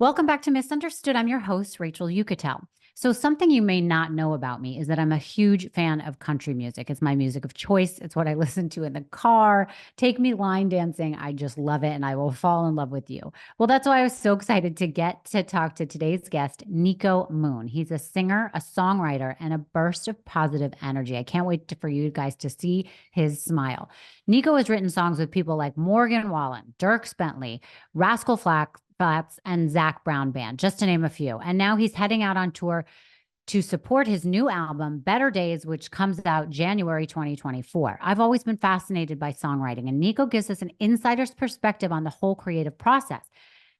Welcome back to Misunderstood. I'm your host, Rachel Yucatel. So, something you may not know about me is that I'm a huge fan of country music. It's my music of choice. It's what I listen to in the car. Take me line dancing. I just love it and I will fall in love with you. Well, that's why I was so excited to get to talk to today's guest, Niko Moon. He's a singer, a songwriter, and a burst of positive energy. I can't wait for you guys to see his smile. Niko has written songs with people like Morgan Wallen, Dierks Bentley, Rascal Flatts, and Zac Brown Band, just to name a few. And now he's heading out on tour to support his new album, Better Days, which comes out January 2024. I've always been fascinated by songwriting, and Niko gives us an insider's perspective on the whole creative process.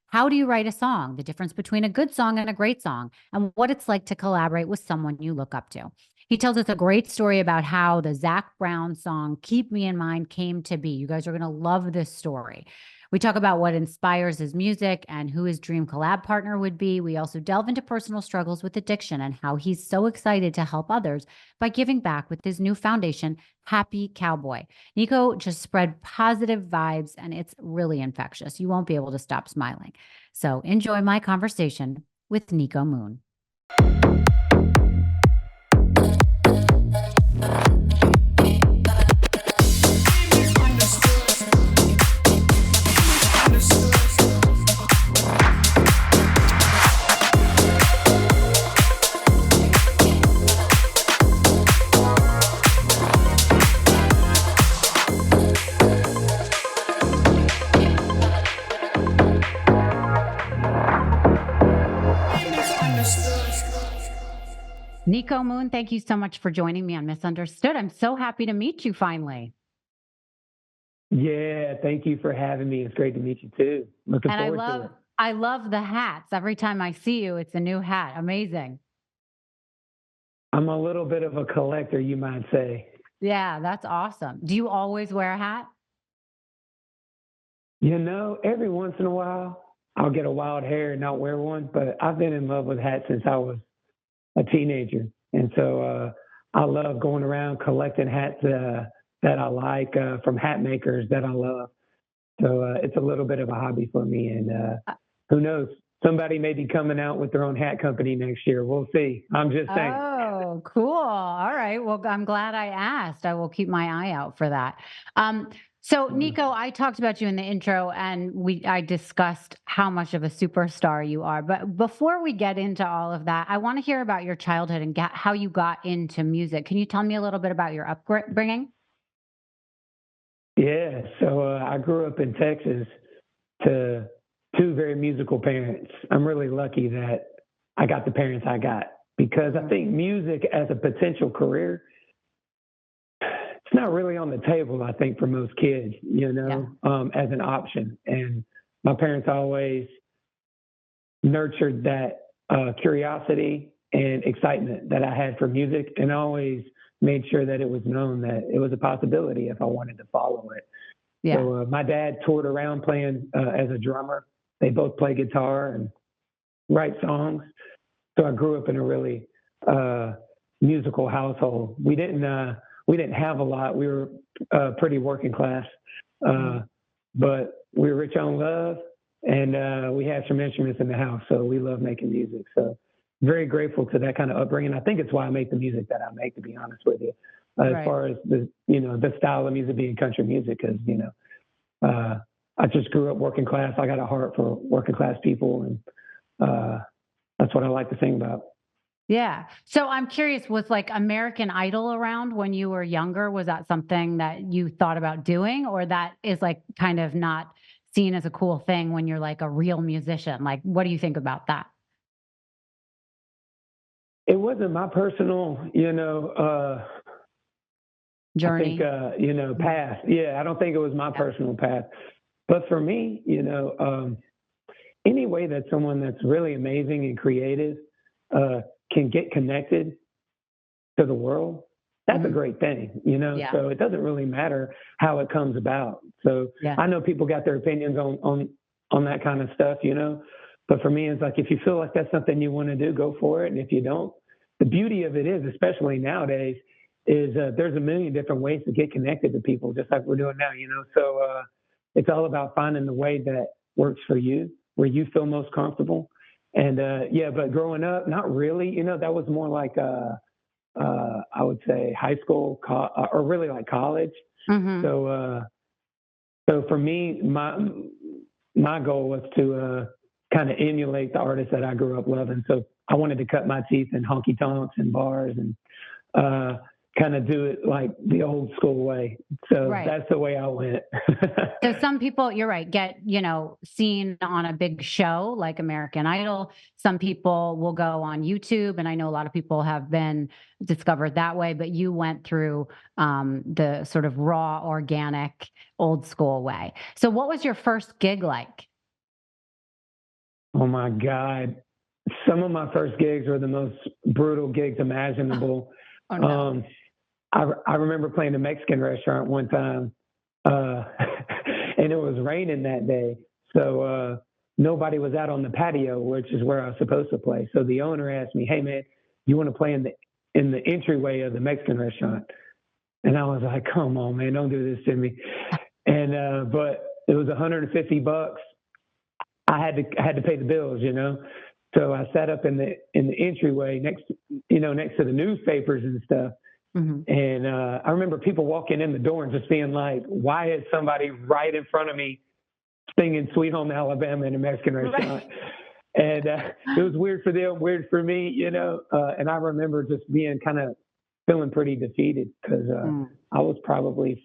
How do you write a song? The difference between a good song and a great song, and what it's like to collaborate with someone you look up to. He tells us a great story about how the Zac Brown song, Keep Me in Mind, came to be. You guys are going to love this story. We talk about what inspires his music and who his dream collab partner would be. We also delve into personal struggles with addiction and how he's so excited to help others by giving back with his new foundation, Happy Cowboy. Niko just spread positive vibes and it's really infectious. You won't be able to stop smiling. So enjoy my conversation with Niko Moon. Niko Moon, thank you so much for joining me on Misunderstood. I'm so happy to meet you finally. Yeah, thank you for having me. It's great to meet you too. Looking forward to it. I love the hats. Every time I see you, it's a new hat. Amazing. I'm a little bit of a collector, you might say. Yeah, that's awesome. Do you always wear a hat? You know, every once in a while, I'll get a wild hair and not wear one, but I've been in love with hats since I was a teenager. And so I love going around collecting hats that I like from hat makers that I love. So it's a little bit of a hobby for me. And who knows? Somebody may be coming out with their own hat company next year. We'll see. I'm just saying. Oh, cool. All right. Well, I'm glad I asked. I will keep my eye out for that. So, Niko, I talked about you in the intro and I discussed how much of a superstar you are. But before we get into all of that, I want to hear about your childhood and how you got into music. Can you tell me a little bit about your upbringing? Yeah. So I grew up in Texas to two very musical parents. I'm really lucky that I got the parents I got because I think music as a potential career, it's not really on the table, I think, for most kids, as an option. And my parents always nurtured that curiosity and excitement that I had for music and always made sure that it was known that it was a possibility if I wanted to follow it. Yeah. So my dad toured around playing as a drummer. They both play guitar and write songs. So I grew up in a really musical household. We didn't have a lot. We were pretty working class, but we were rich on love, and we had some instruments in the house. So we love making music. So very grateful to that kind of upbringing. I think it's why I make the music that I make, to be honest with you, as far as the style of music being country music, because, I just grew up working class. I got a heart for working class people, and that's what I like to sing about. Yeah. So I'm curious, was like American Idol around when you were younger? Was that something that you thought about doing, or that is like kind of not seen as a cool thing when you're like a real musician? Like, what do you think about that? It wasn't my personal, journey. I think, path. Yeah, I don't think it was my personal path. But for me, any way that someone that's really amazing and creative can get connected to the world, that's a great thing, So it doesn't really matter how it comes about. So I know people got their opinions on that kind of stuff, But for me, it's like, if you feel like that's something you want to do, go for it. And if you don't, the beauty of it is, especially nowadays, is there's a million different ways to get connected to people, just like we're doing now, So it's all about finding the way that works for you, where you feel most comfortable. And yeah, but growing up, not really. That was more like I would say high school or really like college. Hmm. So so for me, my goal was to kind of emulate the artists that I grew up loving. So I wanted to cut my teeth in honky tonks and bars and uh, kind of do it like the old school way. So Right. that's the way I went. So some people, you're right, get, seen on a big show like American Idol. Some people will go on YouTube, and I know a lot of people have been discovered that way, but you went through the sort of raw, organic, old school way. So what was your first gig like? Oh my God. Some of my first gigs were the most brutal gigs imaginable. Oh no. Um, I remember playing a Mexican restaurant one time, uh, and it was raining that day. So nobody was out on the patio, which is where I was supposed to play. So the owner asked me, "Hey man, you want to play in the entryway of the Mexican restaurant?" And I was like, "Come on, man, don't do this to me." And but it was $150. I had to pay the bills. So I sat up in the entryway next to the newspapers and stuff. Hmm. And I remember people walking in the door and just being like, "Why is somebody right in front of me singing Sweet Home Alabama in a Mexican restaurant?" Right. And it was weird for them, weird for me. And I remember just being kind of feeling pretty defeated because Mm. I was probably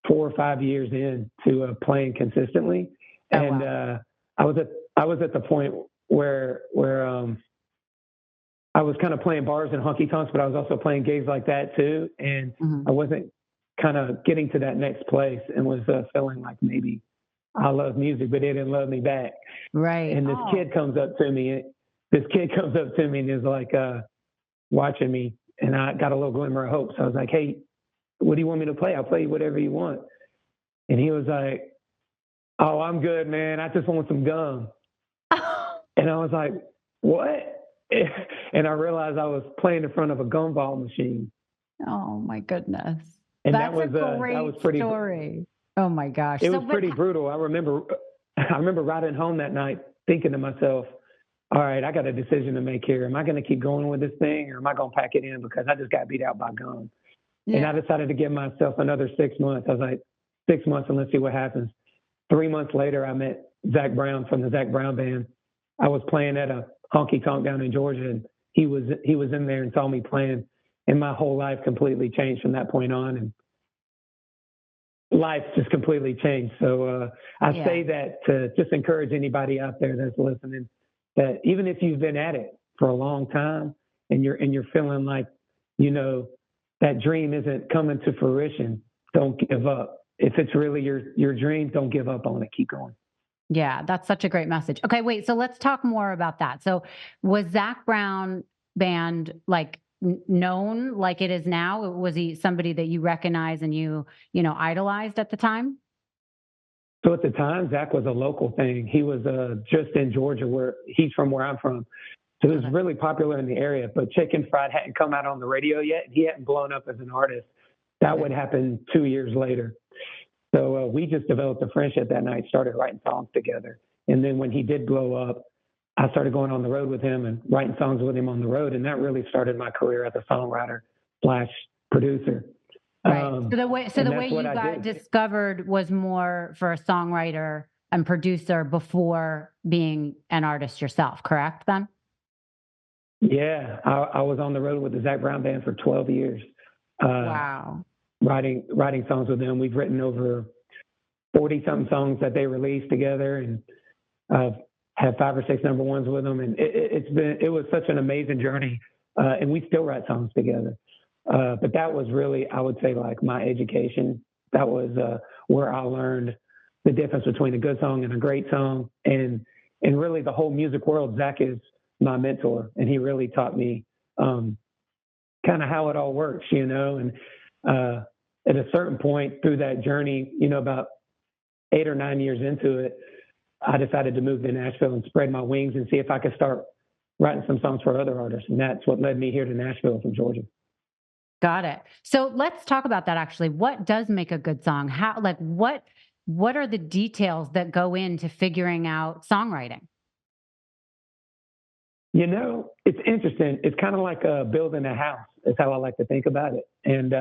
4 or 5 years in to playing consistently, Oh and wow. I was at the point where I was kind of playing bars and honky tonks, but I was also playing gigs like that too, and Hmm. I wasn't kind of getting to that next place, and was feeling like maybe I love music, but they didn't love me back. Right. And this Oh. kid comes up to me. This kid comes up to me and is like watching me, and I got a little glimmer of hope. So I was like, "Hey, what do you want me to play? I'll play you whatever you want." And he was like, "Oh, I'm good, man. I just want some gum." And I was like, "What?" And I realized I was playing in front of a gumball machine, Oh my goodness. and that That's a was great pretty. story. Oh my gosh. It So, was but pretty brutal. I remember riding home that night thinking to myself, "All right, I got a decision to make here. Am I going to keep going with this thing, or am I going to pack it in because I just got beat out by gum?" And I yeah. decided to give myself another 6 months. I was like, 6 months, and let's see what happens. 3 months later, I met Zac Brown from the Zac Brown Band. I was playing at a honky tonk down in Georgia, and he was in there and saw me playing, and my whole life completely changed from that point on, and life just completely changed. So I Yeah. say that to just encourage anybody out there that's listening, that even if you've been at it for a long time and you're feeling like you know that dream isn't coming to fruition, don't give up. If it's really your dream, don't give up on it. Keep going. Yeah, that's such a great message. Okay, wait, so let's talk more about that. So, was Zac Brown Band like known like it is now? Was he somebody that you recognize and idolized at the time? So at the time, Zach was a local thing. He was just in Georgia, where he's from, where I'm from. So he was Okay. really popular in the area. But Chicken Fried hadn't come out on the radio yet. He hadn't blown up as an artist. That Okay. would happen 2 years later. So we just developed a friendship that night, started writing songs together. And then when he did blow up, I started going on the road with him and writing songs with him on the road. And that really started my career as a songwriter slash producer. Right. So And the way that's what you I got did. discovered was more for a songwriter and producer before being an artist yourself, correct then? Yeah, I was on the road with the Zac Brown Band for 12 years, uh, Wow. writing songs with them. We've written over 40 something songs that they released together, and had 5 or 6 number ones with them. And it was such an amazing journey. And we still write songs together. But that was really, I would say, like my education. That was where I learned the difference between a good song and a great song, and really the whole music world. Zac is my mentor, and he really taught me kind of how it all works. And at a certain point through that journey, about 8 or 9 years into it, I decided to move to Nashville and spread my wings and see if I could start writing some songs for other artists. And that's what led me here to Nashville from Georgia. Got it. So let's talk about that actually. What does make a good song? How like what are the details that go into figuring out songwriting? You know, it's interesting. It's kind of like building a house. Is how I like to think about it. And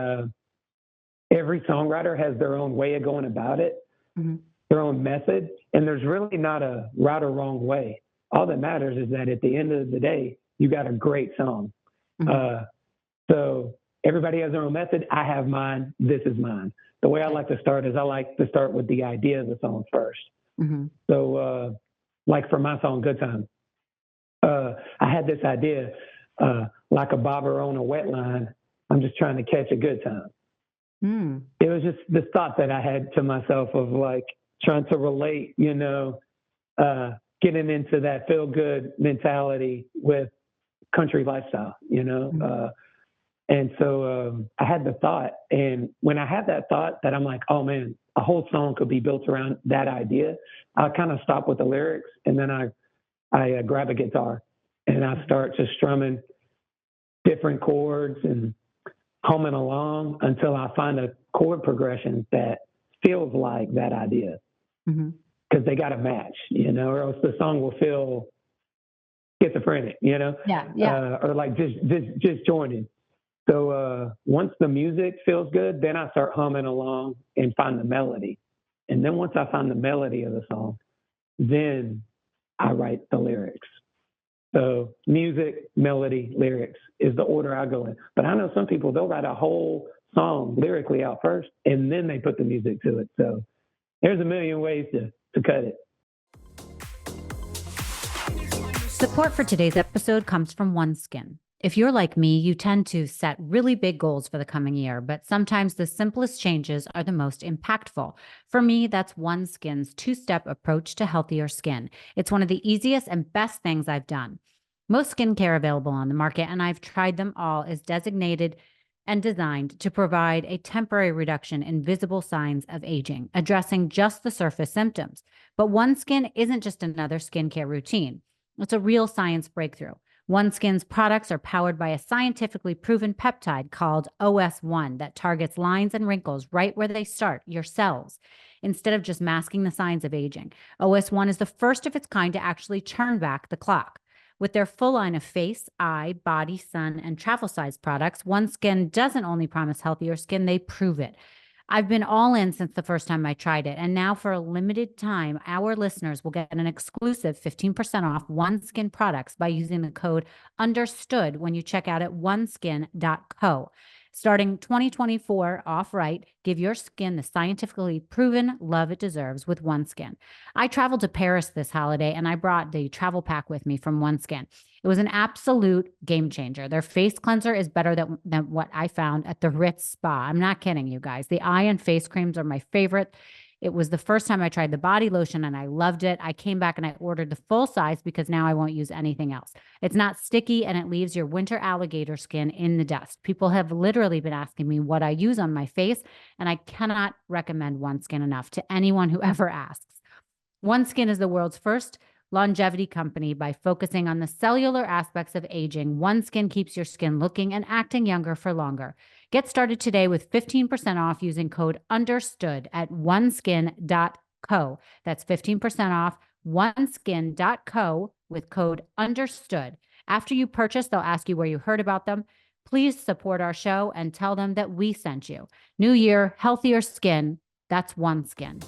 every songwriter has their own way of going about it, Mm-hmm. their own method, and there's really not a right or wrong way. All that matters is that at the end of the day, you got a great song. Mm-hmm. So everybody has their own method. I have mine. This is mine. The way I like to start is I like to start with the idea of the song first. Mm-hmm. So, like for my song, Good Time, I had this idea, like a bobber on a wet line. I'm just trying to catch a good time. Mm. It was just this thought that I had to myself of like trying to relate, you know, getting into that feel good mentality with country lifestyle, you know. Mm-hmm. And so I had the thought, and when I had that thought that I'm like, oh man, a whole song could be built around that idea, I kind of stop with the lyrics, and then I grab a guitar and I start just strumming different chords and humming along until I find a chord progression that feels like that idea, Mm-hmm. because they got to match, you know, or else the song will feel schizophrenic, you know, Yeah. or like just joining. So once the music feels good, then I start humming along and find the melody. And then once I find the melody of the song, then I write the lyrics. So music, melody, lyrics is the order I go in. But I know some people, they'll write a whole song lyrically out first, and then they put the music to it. So there's a million ways to cut it. Support for today's episode comes from OneSkin. If you're like me, you tend to set really big goals for the coming year, but sometimes the simplest changes are the most impactful. For me, that's OneSkin's two-step approach to healthier skin. It's one of the easiest and best things I've done. Most skincare available on the market, and I've tried them all, is designated and designed to provide a temporary reduction in visible signs of aging, addressing just the surface symptoms. But OneSkin isn't just another skincare routine. It's a real science breakthrough. OneSkin's products are powered by a scientifically proven peptide called OS1 that targets lines and wrinkles right where they start, your cells, instead of just masking the signs of aging. OS1 is the first of its kind to actually turn back the clock. With their full line of face, eye, body, sun, and travel size products, OneSkin doesn't only promise healthier skin, they prove it. I've been all in since the first time I tried it. And now for a limited time, our listeners will get an exclusive 15% off OneSkin products by using the code UNDERSTOOD when you check out at oneskin.co. Starting 2024 off right, give your skin the scientifically proven love it deserves with OneSkin. I traveled to Paris this holiday and I brought the travel pack with me from OneSkin. It was an absolute game changer. Their face cleanser is better than what I found at the Ritz Spa. I'm not kidding you guys. The eye and face creams are my favorite. It was the first time I tried the body lotion and I loved it. I came back and I ordered the full size because now I won't use anything else. It's not sticky and it leaves your winter alligator skin in the dust. People have literally been asking me what I use on my face, and I cannot recommend OneSkin enough to anyone who ever asks. OneSkin is the world's first longevity company. By focusing on the cellular aspects of aging, OneSkin keeps your skin looking and acting younger for longer. Get started today with 15% off using code UNDERSTOOD at oneskin.co. That's 15% off oneskin.co with code UNDERSTOOD. After you purchase, they'll ask you where you heard about them. Please support our show and tell them that we sent you. New year, healthier skin. That's OneSkin.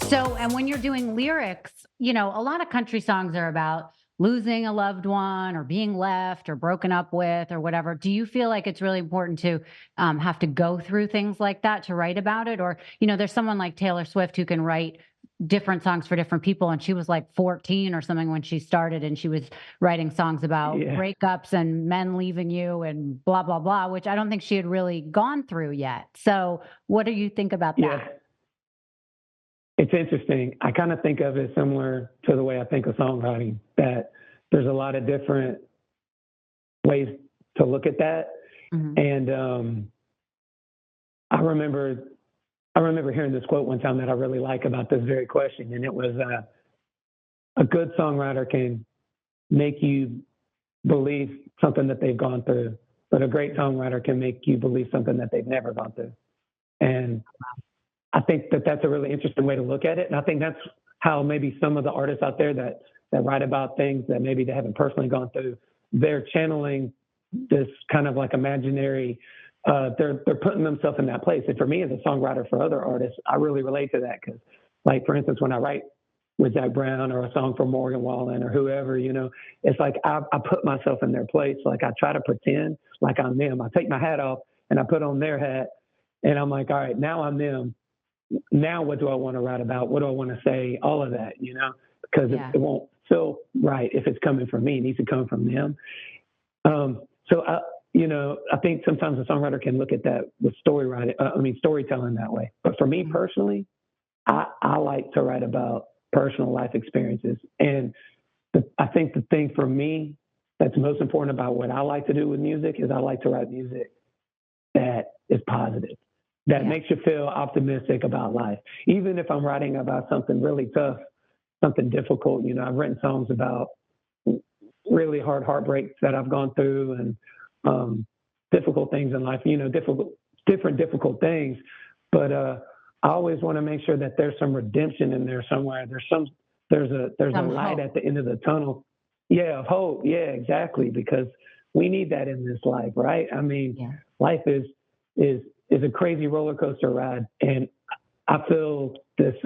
So, and when you're doing lyrics, you know, a lot of country songs are about losing a loved one or being left or broken up with or whatever. Do you feel like it's really important to have to go through things like that to write about it? Or, you know, there's someone like Taylor Swift who can write different songs for different people. And she was like 14 or something when she started, and she was writing songs about breakups and men leaving you and blah, blah, blah, which I don't think she had really gone through yet. So what do you think about that? It's interesting. I kind of think of it similar to the way I think of songwriting, that there's a lot of different ways to look at that. Mm-hmm. And I remember hearing this quote one time that I really like about this very question. And it was, a good songwriter can make you believe something that they've gone through, but a great songwriter can make you believe something that they've never gone through. And I think that that's a really interesting way to look at it. And I think that's how maybe some of the artists out there that write about things that maybe they haven't personally gone through, they're channeling this kind of like imaginary, they're putting themselves in that place. And for me as a songwriter for other artists, I really relate to that because, like, for instance, when I write with Zac Brown or a song for Morgan Wallen or whoever, it's like I put myself in their place. Like I try to pretend like I'm them. I take my hat off and I put on their hat and I'm like, all right, now I'm them. Now what do I want to write about? What do I want to say? All of that, because it won't feel right if it's coming from me. It needs to come from them. So I think sometimes a songwriter can look at that with storytelling that way. But for me personally, I like to write about personal life experiences. And I think the thing for me that's most important about what I like to do with music is I like to write music that is positive, that makes you feel optimistic about life. Even if I'm writing about something really tough, something difficult, I've written songs about really hard heartbreaks that I've gone through and difficult things in life, difficult things. But I always want to make sure that there's some redemption in there somewhere. There's a light at the end of the tunnel. Yeah, of hope. Yeah, exactly. Because we need that in this life, right? I mean, life is a crazy roller coaster ride, and I feel this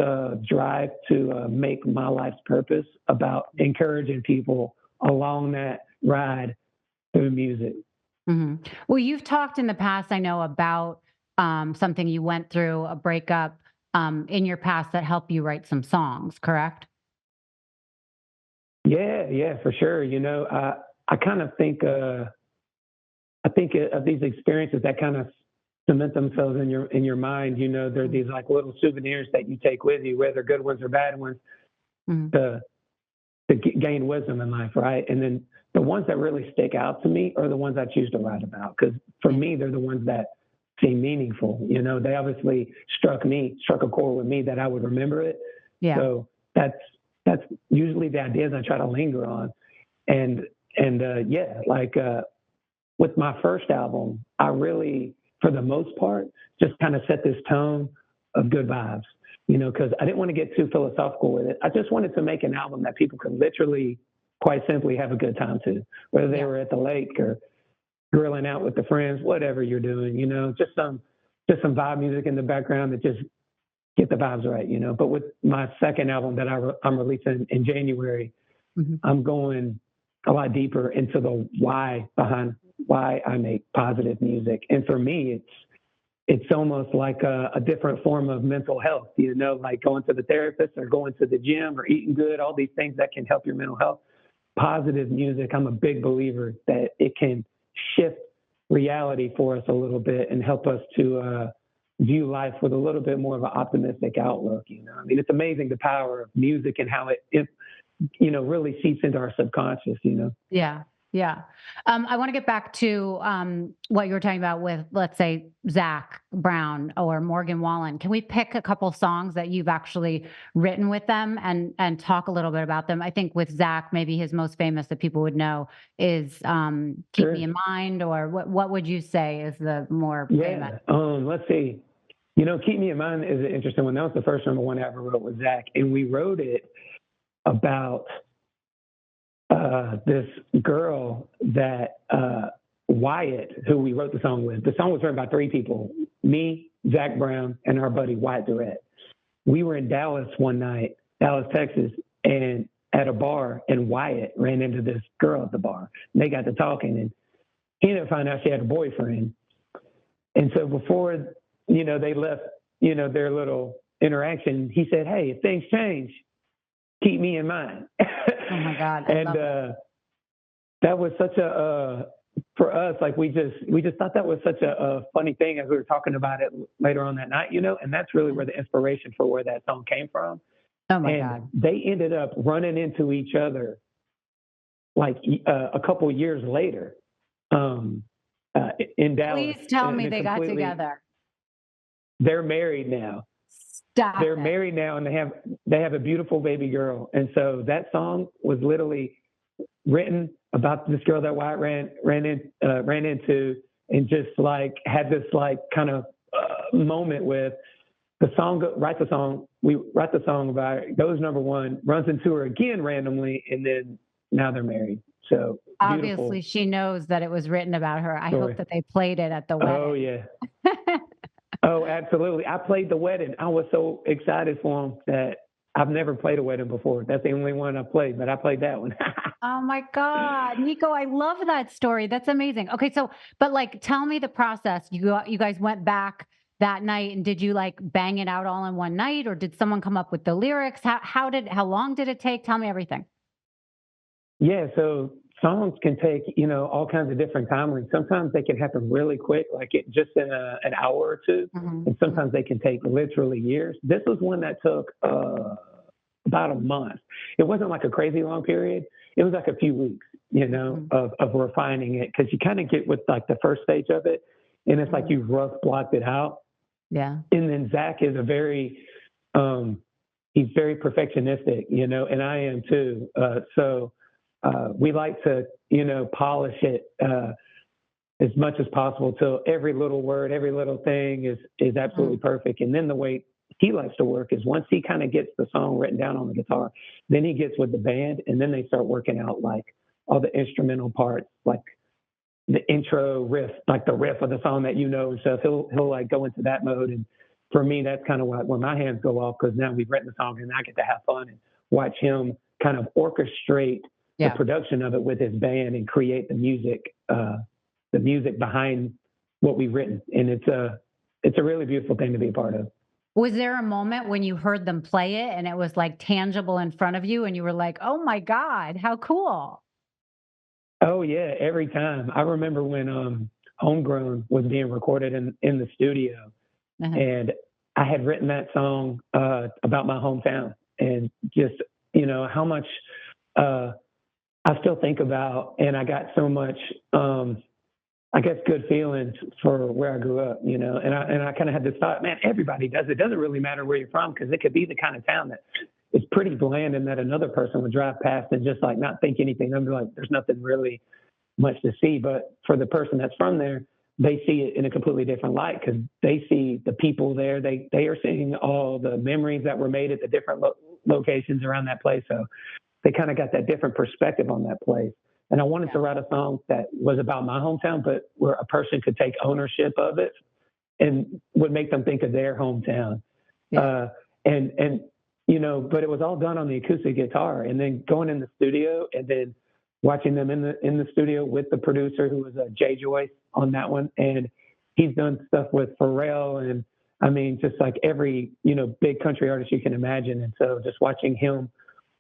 drive to make my life's purpose about encouraging people along that ride through music. Mm-hmm. Well, you've talked in the past, I know, about something you went through, a breakup in your past that helped you write some songs, correct? Yeah, for sure. I kind of think of these experiences that kind of cement themselves in your mind. They're these like little souvenirs that you take with you, whether good ones or bad ones, to gain wisdom in life, right? And then the ones that really stick out to me are the ones I choose to write about, because for me, they're the ones that seem meaningful. They obviously struck a chord with me that I would remember it. Yeah. So that's usually the ideas I try to linger on. And with my first album, I really, for the most part, just kind of set this tone of good vibes, because I didn't want to get too philosophical with it. I just wanted to make an album that people could literally, quite simply, have a good time to, whether they were at the lake or grilling out with the friends, whatever you're doing, just some vibe music in the background that just get the vibes right, But with my second album that I'm releasing in January, I'm going a lot deeper into the why behind why I make positive music. And for me, it's almost like a different form of mental health, like going to the therapist or going to the gym or eating good, all these things that can help your mental health. Positive music, I'm a big believer that it can shift reality for us a little bit and help us to view life with a little bit more of an optimistic outlook. I mean, it's amazing the power of music and how it really seeps into our subconscious. Yeah. Yeah. I want to get back to what you were talking about with, let's say, Zac Brown or Morgan Wallen. Can we pick a couple songs that you've actually written with them and talk a little bit about them? I think with Zac, maybe his most famous that people would know is Keep Me in Mind, or what would you say is the more famous? Let's see. Keep Me in Mind is an interesting one. That was the first number one I ever wrote with Zac, and we wrote it about this girl that Wyatt, who we wrote the song with. The song was written by three people: me, Zac Brown, and our buddy Wyatt Durrett. We were in Dallas one night, Dallas, Texas, and at a bar, and Wyatt ran into this girl at the bar. And they got to talking, and he ended up finding out she had a boyfriend. And so before, they left, their little interaction, he said, "Hey, if things change, keep me in mind." Oh my God. And that was such for us, like we just thought that was such a funny thing as we were talking about it later on that night, and that's really where the inspiration for where that song came from. Oh my God. They ended up running into each other like a couple years later in Dallas. Please tell me they got together. They're married now. Stop. They're married now, and they have a beautiful baby girl. And so that song was literally written about this girl that Wyatt ran into, and just like had this like kind of moment with. write the song. We write the song about it, goes number one, runs into her again randomly, and then now they're married. So Obviously, beautiful she knows that it was written about her. I hope story. that they played it at the Oh wedding. yeah. Oh, absolutely. I played the wedding. I was so excited for him that I've never played a wedding before. That's the only one I played, but I played that one. Oh my God, Niko, I love that story. That's amazing. Okay, so but like tell me the process. You guys went back that night and did you like bang it out all in one night or did someone come up with the lyrics? How long did it take? Tell me everything. Yeah, so songs can take, all kinds of different timelines. Sometimes they can happen really quick, like it just in an hour or two, Mhm, and mhm, sometimes they can take literally years. This was one that took about a month. It wasn't like a crazy long period. It was like a few weeks, mhm, of refining it because you kind of get with like the first stage of it, and it's like mhm. you rough blocked it out. Yeah. And then Zac is um, he's very perfectionistic, and I am too. So we like to, polish it as much as possible till every little word, every little thing is absolutely Mhm. perfect. And then the way he likes to work is once he kind of gets the song written down on the guitar, then he gets with the band, and then they start working out like all the instrumental parts, like the intro riff, like the riff of the song that and stuff. He'll like go into that mode, and for me, that's kind of where my hands go off because now we've written the song, and I get to have fun and watch him kind of orchestrate the Yeah. production of it with his band and create the music behind what we've written, and it's a really beautiful thing to be a part of. Was there a moment when you heard them play it and it was like tangible in front of you and you were like, "Oh my God, how cool." Oh yeah, every time. I remember when Homegrown was being recorded in the studio, Uh-huh. and I had written that song about my hometown, and just how much uh, I still think about, and I got so much, I guess, good feelings for where I grew up, and I kind of had this thought, man, everybody does. It doesn't really matter where you're from because it could be the kind of town that is pretty bland, and that another person would drive past and just like not think anything. They'd be like, there's nothing really much to see. But for the person that's from there, they see it in a completely different light because they see the people there. They are seeing all the memories that were made at the different locations around that place. So they kind of got that different perspective on that place. And I wanted Yeah. to write a song that was about my hometown, but where a person could take ownership of it and would make them think of their hometown. Yeah. Uh, and but it was all done on the acoustic guitar, and then going in the studio, and then watching them in the studio with the producer who was Jay Joyce on that one, and he's done stuff with Pharrell, and I mean just like every big country artist you can imagine, and so just watching him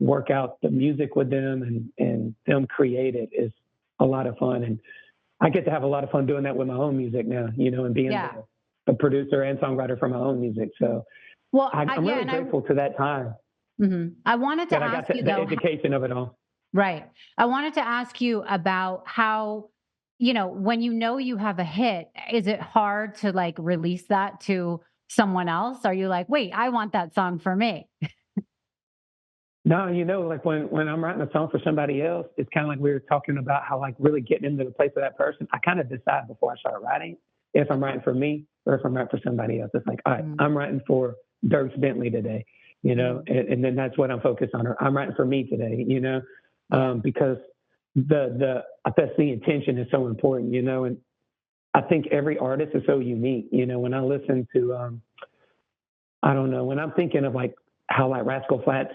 work out the music with them and them create it is a lot of fun, and I get to have a lot of fun doing that with my own music now, and being Yeah. the producer and songwriter for my own music. So Well, I'm yeah, really and grateful to that time I wanted to that I got ask you the though, education of it all. right. I wanted to ask you about how, when you have a hit, is it hard to like release that to someone else? Are you like, wait, I want that song for me? No, like when I'm writing a song for somebody else, it's kind of like we were talking about how like really getting into the place of that person. I kind of decide before I start writing if I'm Okay. writing for me or if I'm writing for somebody else. It's like, all right, Mm, I'm writing for Dirks Bentley today, mm, and then that's what I'm focused on. Or I'm writing for me today, yeah. because that's the intention is so important, and I think every artist is so unique. When I listen to I don't know, when I'm thinking of like how like Rascal Flatts,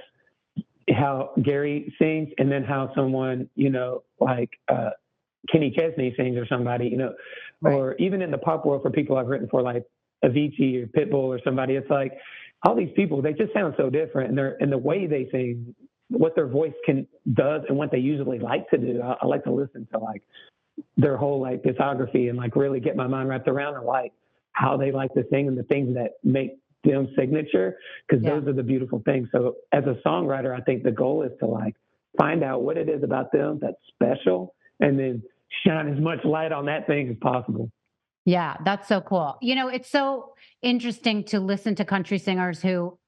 how Gary sings, and then how someone, like Kenny Chesney sings or somebody, Right. or even in the pop world for people I've written for like Avicii or Pitbull or somebody, it's like all these people, they just sound so different, and the way they sing, what their voice does and what they usually like to do. I like to listen to like their whole like discography and like really get my mind wrapped around and like how they like to sing and the things that make them signature because Yeah. those are the beautiful things. So as a songwriter, I think the goal is to like find out what it is about them that's special and then shine as much light on that thing as possible. Yeah, that's so cool. It's so interesting to listen to country singers who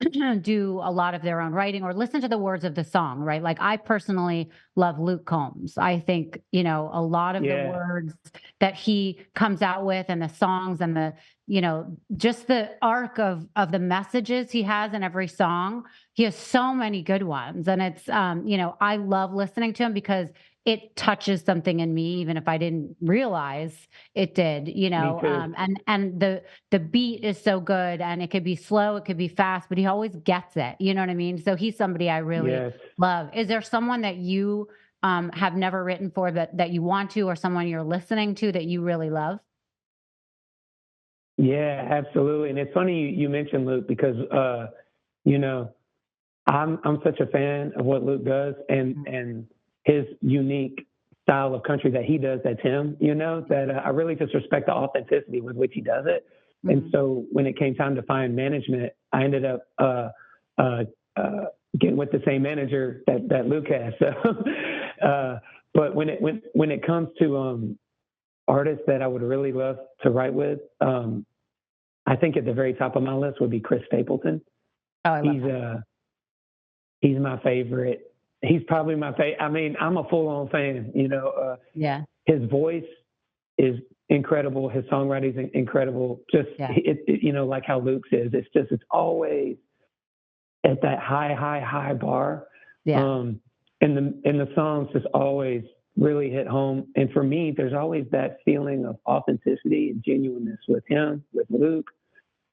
do a lot of their own writing or listen to the words of the song, right? Like I personally love Luke Combs. I think, a lot of the Yeah, words that he comes out with and the songs and just the arc of the messages he has in every song. He has so many good ones. And it's I love listening to him because it touches something in me, even if I didn't realize it did, me too. and the beat is so good and it could be slow, it could be fast, but he always gets it. You know what I mean? So he's somebody I really Yes. love. Is there someone that you have never written for that you want to, or someone you're listening to that you really love? Yeah, absolutely. And it's funny you mentioned Luke because you know, I'm such a fan of what Luke does and his unique style of country that he does that's him, that I really just respect the authenticity with which he does it. And Mhm. so when it came time to find management, I ended up uh, uh, getting with the same manager that Luke has. So, but when it comes to artists that I would really love to write with, I think at the very top of my list would be Chris Stapleton. Oh, I love He's him. he's my favorite. He's probably my favorite. I mean, I'm a full on fan. Yeah, His voice is incredible. His songwriting is incredible. Just yeah, like how Luke says, it's always at that high bar. yeah, Um, and the songs just always really hit home. And for me, there's always that feeling of authenticity and genuineness with him, with Luke,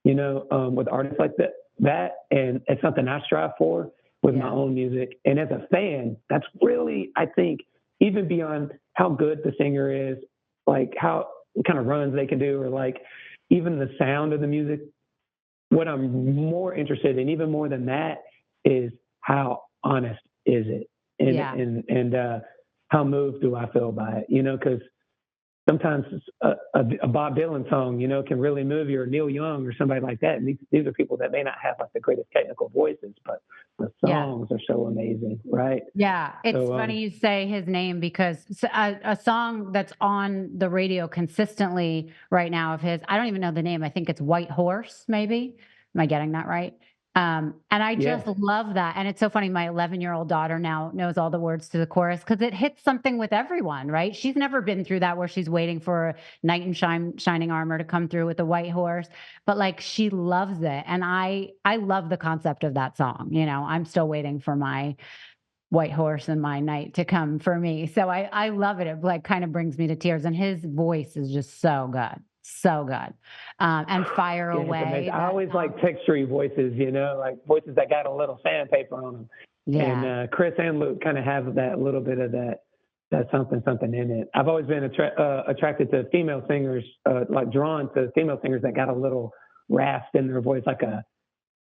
with artists like that. And it's something I strive for with my yeah, own music. And as a fan, that's really, I think, even beyond how good the singer is, like what kind of runs they can do, or like even the sound of the music. What I'm more interested in, even more than that, is how honest is it, and yeah. and how moved do I feel by it? Because sometimes a Bob Dylan song, can really move you, or Neil Young, or somebody like that. And these are people that may not have like the greatest technical voices, but the Yeah. songs are so amazing, right? Yeah, it's So, funny you say his name because a song that's on the radio consistently right now of his, I don't even know the name. I think it's White Horse, maybe. Am I getting that right? And I yeah, just love that. And it's so funny. My 11-year-old daughter now knows all the words to the chorus because it hits something with everyone, right? She's never been through that where she's waiting for a knight in shining armor to come through with a white horse, but like she loves it. And I love the concept of that song. I'm still waiting for my white horse and my knight to come for me. So I love it. It like kind of brings me to tears. And his voice is just so good. So good. And Fire yeah, it's amazing. Away, I that always like song. textury voices, like voices that got a little sandpaper on them. And Yeah. Chris and Luke kind of have that little bit of that something in it. I've always been attracted to female singers, like drawn to female singers that got a little rasp in their voice, like a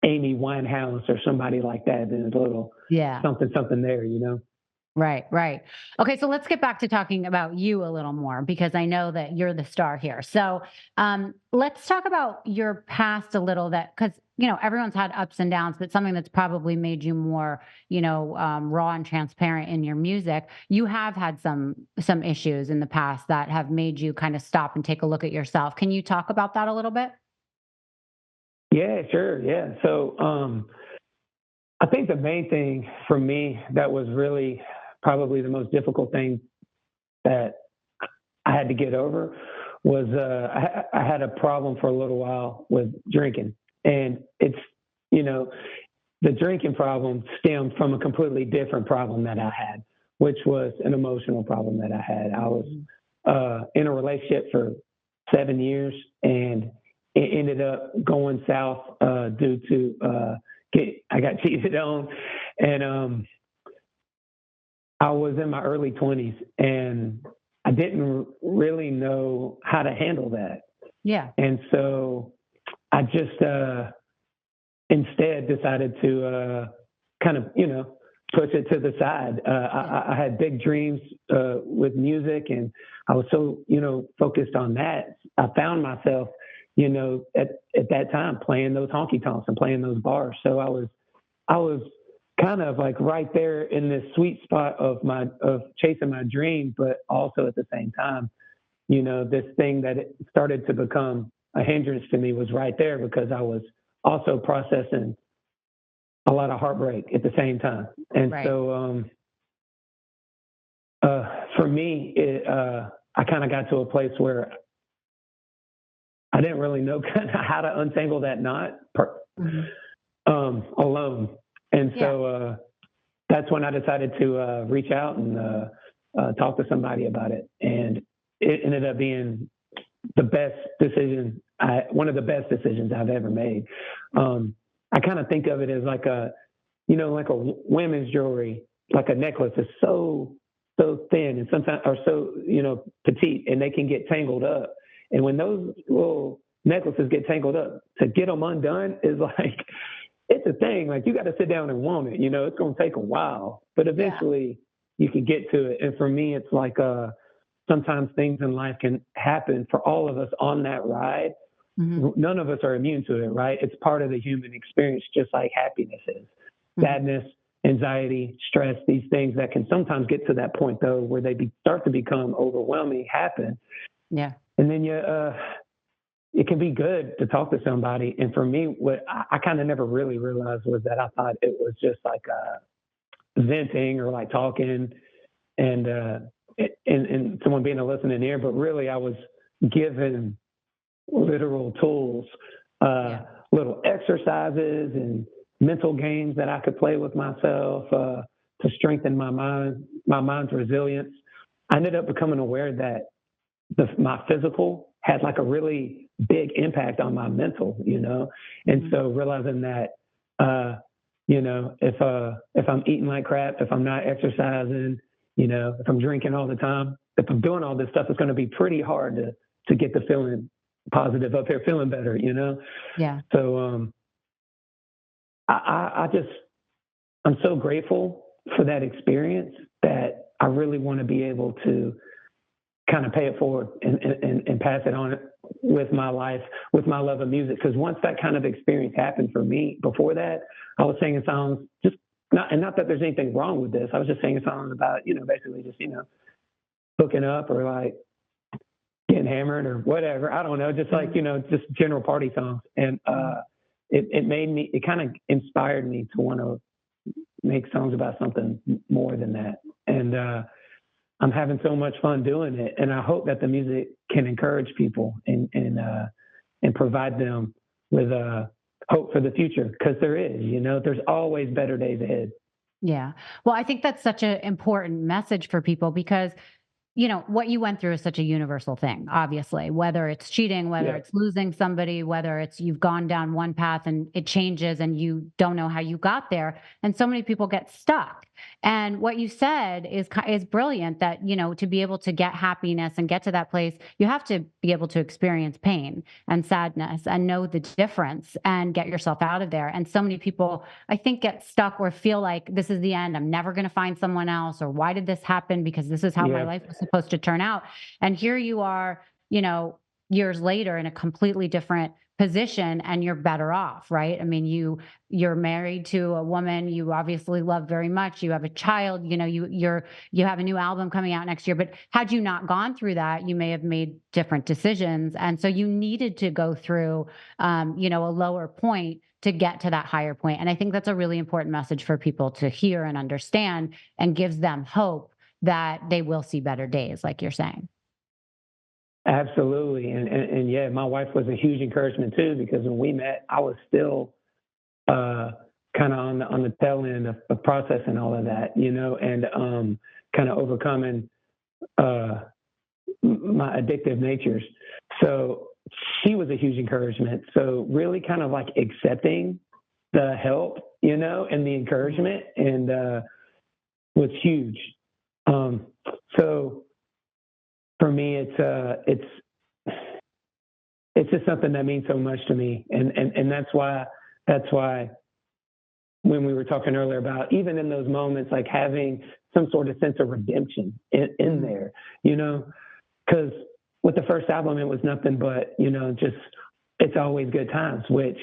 Amy Winehouse or somebody like that. There's a little Yeah. something there. Right, right. Okay, so let's get back to talking about you a little more because I know that you're the star here. So let's talk about your past a little that because everyone's had ups and downs, but something that's probably made you more raw and transparent in your music. You have had some issues in the past that have made you kind of stop and take a look at yourself. Can you talk about that a little bit? Yeah, sure. Yeah. So I think the main thing for me that was really probably the most difficult thing that I had to get over was I had a problem for a little while with drinking, and it's you know the drinking problem stemmed from a completely different problem that I had, which was an emotional problem that I had. I was Mhm. in a relationship for 7 years, and it ended up going south due to I got cheated on, and I was in my early 20s, and I didn't really know how to handle that. Yeah. And so I just instead decided to kind of, push it to the side. Yeah. I had big dreams with music, and I was so, focused on that. I found myself, at that time playing those honky tonks and playing those bars. So I was kind of like right there in this sweet spot of chasing my dream, but also at the same time, this thing that it started to become a hindrance to me was right there because I was also processing a lot of heartbreak at the same time. And Right. so for me, I kind of got to a place where I didn't really know kind of how to untangle that knot alone. And so that's when I decided to reach out and talk to somebody about it. And it ended up being the best decision, one of the best decisions I've ever made. I kind of think of it as like like a women's jewelry, like a necklace is so thin and sometimes are so, petite, and they can get tangled up. And when those little necklaces get tangled up, to get them undone is like, it's a thing. Like you got to sit down and want it. It's going to take a while, but eventually you can get to it. And for me, it's like sometimes things in life can happen for all of us on that ride. Mm-hmm. None of us are immune to it, right? It's part of the human experience, just like happiness is. Mm-hmm. Sadness, anxiety, stress, these things that can sometimes get to that point, though, where they start to become overwhelming happen. Yeah. And then it can be good to talk to somebody. And for me, what I kind of never really realized was that I thought it was just like venting or like talking and someone being a listening ear. But really, I was given literal tools, little exercises and mental games that I could play with myself to strengthen my mind's resilience. I ended up becoming aware that my physical had like a really big impact on my mental, and so realizing that, if I'm eating like crap, if I'm not exercising, if I'm drinking all the time, if I'm doing all this stuff, it's going to be pretty hard to get the feeling positive up here, feeling better, Yeah. So I'm so grateful for that experience that I really want to be able to kind of pay it forward and pass it on with my life, with my love of music. Because once that kind of experience happened for me, before that, I was singing songs not that there's anything wrong with this. I was just singing songs about, basically just, hooking up or like getting hammered or whatever. I don't know, just like, just general party songs. And it kind of inspired me to want to make songs about something more than that. And I'm having so much fun doing it. And I hope that the music can encourage people and provide them with hope for the future, because there is, there's always better days ahead. Yeah. Well, I think that's such an important message for people because what you went through is such a universal thing, obviously, whether it's cheating, whether it's losing somebody, whether it's you've gone down one path and it changes and you don't know how you got there. And so many people get stuck. And what you said is brilliant that, to be able to get happiness and get to that place, you have to be able to experience pain and sadness and know the difference and get yourself out of there. And so many people, I think, get stuck or feel like this is the end. I'm never going to find someone else, or why did this happen? Because this is how my life was supposed to turn out. And here you are, years later in a completely different position, and you're better off, right? I mean, you're married to a woman you obviously love very much. You have a child, you have a new album coming out next year. But had you not gone through that, you may have made different decisions. And so you needed to go through a lower point to get to that higher point. And I think that's a really important message for people to hear and understand, and gives them hope that they will see better days, like you're saying. Absolutely. And yeah, my wife was a huge encouragement too, because when we met, I was still kind of on the tail end of processing all of that, and kind of overcoming my addictive natures. So she was a huge encouragement. So really kind of like accepting the help, and the encouragement, and was huge. So for me, it's just something that means so much to me, and that's why when we were talking earlier about, even in those moments, like having some sort of sense of redemption in there, because with the first album, it was nothing but, just, it's always good times, which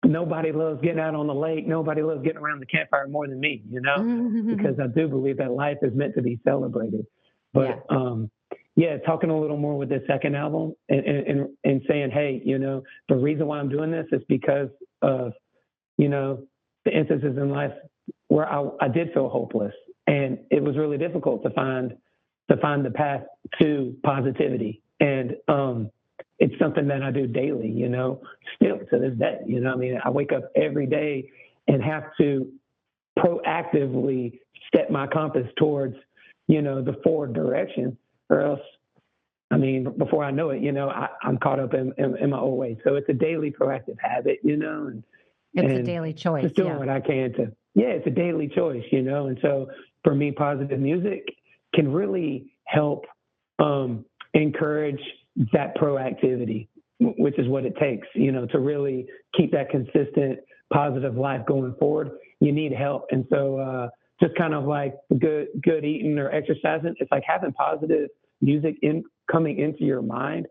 nobody loves getting out on the lake. Nobody loves getting around the campfire more than me, because I do believe that life is meant to be celebrated. But talking a little more with the second album and saying, hey, the reason why I'm doing this is because of, the instances in life where I did feel hopeless, and it was really difficult to find the path to positivity. And it's something that I do daily, still to this day. I mean, I wake up every day and have to proactively set my compass towards, the forward direction, or else, I mean, before I know it, I'm caught up in my old ways. So it's a daily proactive habit, and it's a daily choice. Just doing what I can to, it's a daily choice, and so for me, positive music can really help encourage that proactivity, which is what it takes, to really keep that consistent positive life going forward. You need help. And so just kind of like good eating or exercising, it's like having positive music coming into your mind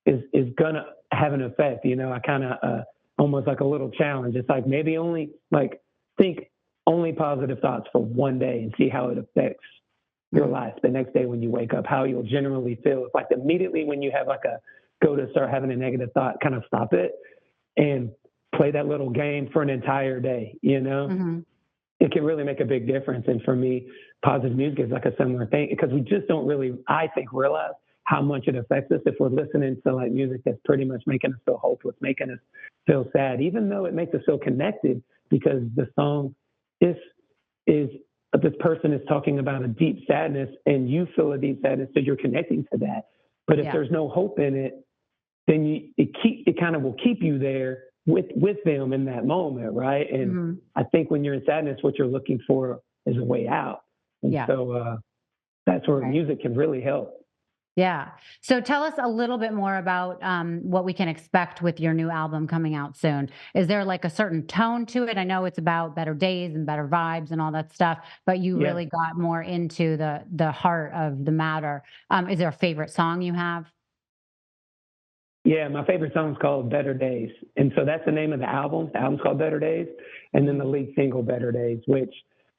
is going to have an effect. I kind of almost like a little challenge. It's like maybe only like think only positive thoughts for one day and see how it affects your life the next day when you wake up, how you'll generally feel. It's like immediately when you have like go to start having a negative thought, kind of stop it and play that little game for an entire day, Mm-hmm. It can really make a big difference. And for me, positive music is like a similar thing, because we just don't really, I think, realize how much it affects us if we're listening to like music that's pretty much making us feel hopeless, making us feel sad, even though it makes us feel connected, because the song is this person is talking about a deep sadness and you feel a deep sadness, so you're connecting to that. But if there's no hope in it, then it kind of will keep you there with them in that moment, right? And I think when you're in sadness, what you're looking for is a way out. And so that's where music can really help. Yeah. So tell us a little bit more about what we can expect with your new album coming out soon. Is there like a certain tone to it? I know it's about better days and better vibes and all that stuff, but you really got more into the heart of the matter. Is there a favorite song you have? Yeah, my favorite song is called Better Days. And so that's the name of the album. The album's called Better Days. And then the lead single, Better Days, which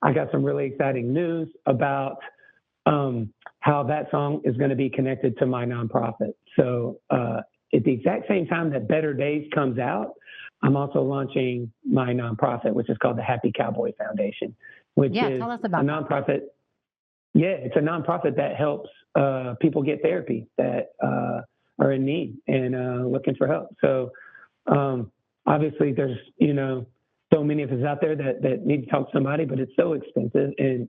I got some really exciting news about how that song is going to be connected to my nonprofit. So at the exact same time that Better Days comes out, I'm also launching my nonprofit, which is called the Happy Cowboy Foundation, which is tell us about a nonprofit. Yeah, it's a nonprofit that helps people get therapy that are in need and looking for help. So obviously there's, so many of us out there that need to talk to somebody, but it's so expensive. And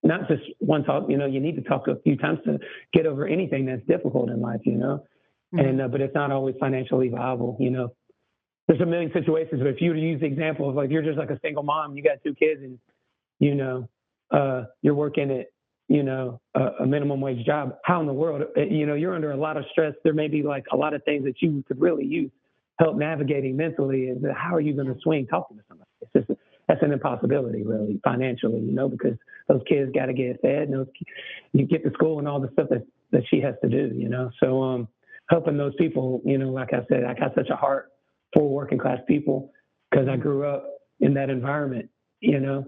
not just one talk, you need to talk a few times to get over anything that's difficult in life, and, but it's not always financially viable, There's a million situations, but if you were to use the example of like, you're just like a single mom, you got 2 kids and, you're working at, a minimum wage job, how in the world, you're under a lot of stress. There may be like a lot of things that you could really use help navigating mentally. And how are you going to swing talking to somebody? It's just, that's an impossibility really financially, because those kids got to get fed and you get to school and all the stuff that she has to do, so, helping those people, like I said, I got such a heart for working class people because I grew up in that environment, and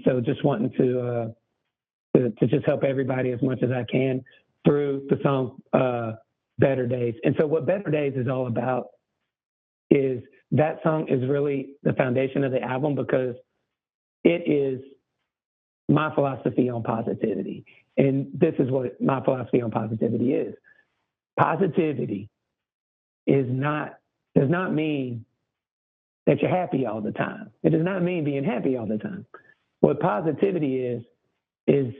so just wanting to just help everybody as much as I can through the song Better Days. And so what Better Days is all about is that song is really the foundation of the album, because it is my philosophy on positivity. And this is what my philosophy on positivity is. Positivity does not mean that you're happy all the time. It does not mean being happy all the time. What positivity is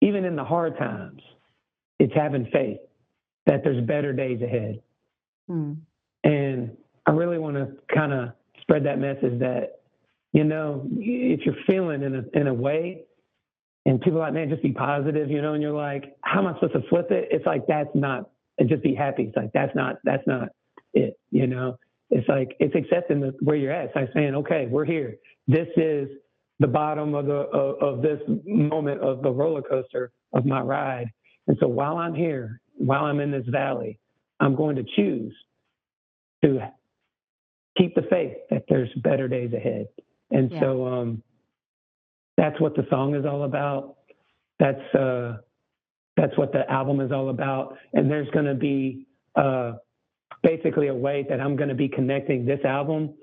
even in the hard times, it's having faith that there's better days ahead. And I really want to kind of spread that message that, if you're feeling in a way and people are like, man, just be positive, and you're like, how am I supposed to flip it? It's like, that's not, and just be happy. It's like, that's not it, It's like, it's accepting where you're at. It's like saying, okay, we're here. This is the bottom of this moment of the roller coaster of my ride. And so while I'm here, while I'm in this valley, I'm going to choose to keep the faith that there's better days ahead. And so that's what the song is all about. that's what the album is all about. And there's going to be basically a way that I'm going to be connecting this album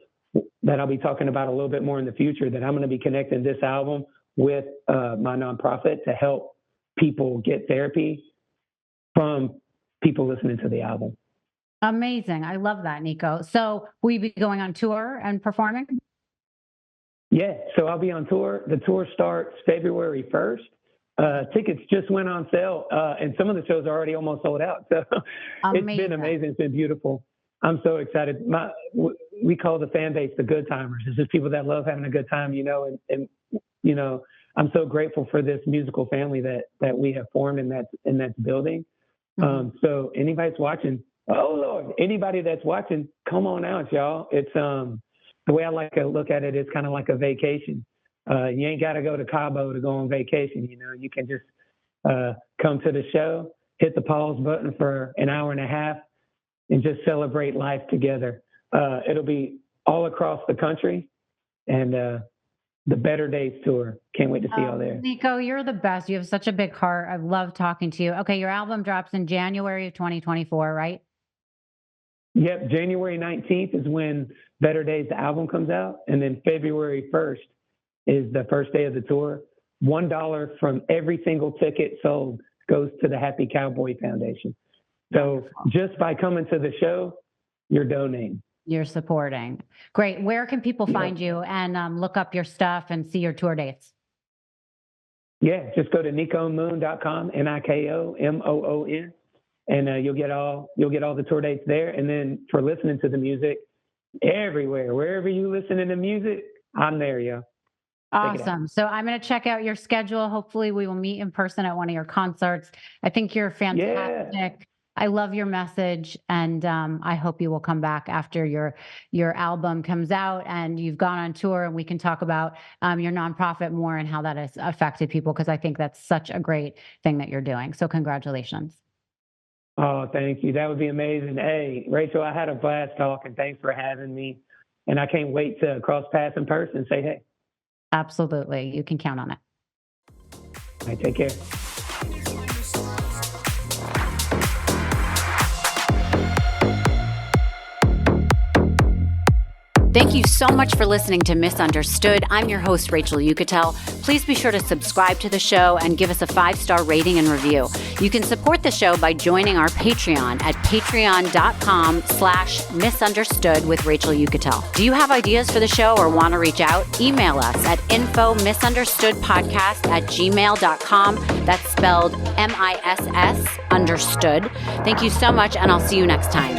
that I'll be talking about a little bit more in the future, that I'm going to be connecting this album with my nonprofit to help people get therapy from people listening to the album. Amazing. I love that, Niko. So will you be going on tour and performing? Yeah, so I'll be on tour. The tour starts February 1st. Tickets just went on sale, and some of the shows are already almost sold out. So it's been amazing. It's been beautiful. I'm so excited. We call the fan base the good timers. It's just people that love having a good time, and I'm so grateful for this musical family that we have formed and that's building. Mm-hmm. So anybody's watching, oh Lord, anybody that's watching, come on out, y'all. It's the way I like to look at it is kind of like a vacation. You ain't got to go to Cabo to go on vacation. You can just come to the show, hit the pause button for an hour and a half, and just celebrate life together. It'll be all across the country, and the Better Days tour. Can't wait to see y'all there. Niko, you're the best. You have such a big heart. I love talking to you. Okay, your album drops in January of 2024, right? Yep, January 19th is when Better Days, the album, comes out. And then February 1st is the first day of the tour. $1 from every single ticket sold goes to the Happy Cowboy Foundation. So just by coming to the show, you're donating. You're supporting. Great. Where can people find you and look up your stuff and see your tour dates? Yeah, just go to nikomoon.com, NIKOMOON. And you'll get all the tour dates there. And then for listening to the music, everywhere, wherever you listen to music, I'm there, yo. Awesome. So I'm going to check out your schedule. Hopefully we will meet in person at one of your concerts. I think you're fantastic. Yeah. I love your message. And I hope you will come back after your album comes out and you've gone on tour, and we can talk about your nonprofit more and how that has affected people, because I think that's such a great thing that you're doing. So congratulations. Oh, thank you. That would be amazing. Hey, Rachel, I had a blast talking. Thanks for having me. And I can't wait to cross paths in person and say hey. Absolutely. You can count on it. All right, take care. Thank you so much for listening to Misunderstood. I'm your host, Rachel Yucatel. Please be sure to subscribe to the show and give us a 5-star rating and review. You can support the show by joining our Patreon at patreon.com/misunderstood with Rachel Yucatel. Do you have ideas for the show or want to reach out? Email us at info misunderstoodpodcast@gmail.com. That's spelled MISS understood. Thank you so much, and I'll see you next time.